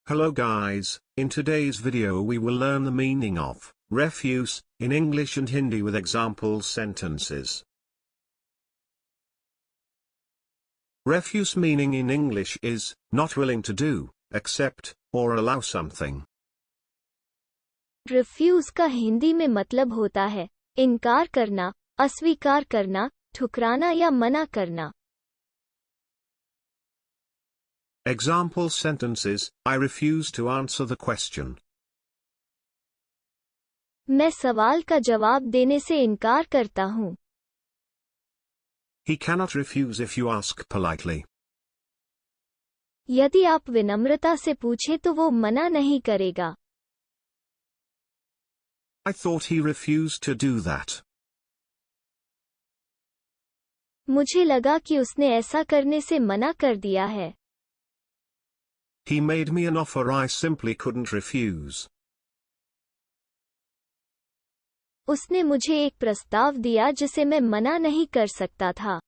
Hello guys, in today's video we will learn the meaning of refuse in English and Hindi with example sentences. Refuse meaning in English is not willing to do, accept, or allow something. Refuse का हिंदी में मतलब होता है इनकार करना, अस्वीकार करना, ठुकराना या मना करना. Example sentences: I refuse to answer the question. मैं सवाल का जवाब देने से इनकार करता हूँ. He cannot refuse if you ask politely. यदि आप विनम्रता से पूछें तो वो मना नहीं करेगा. I thought he refused to do that. मुझे लगा कि उसने ऐसा करने से मना कर दिया है. He made me an offer I simply couldn't refuse. उसने मुझे एक प्रस्ताव दिया जिसे मैं मना नहीं कर सकता था.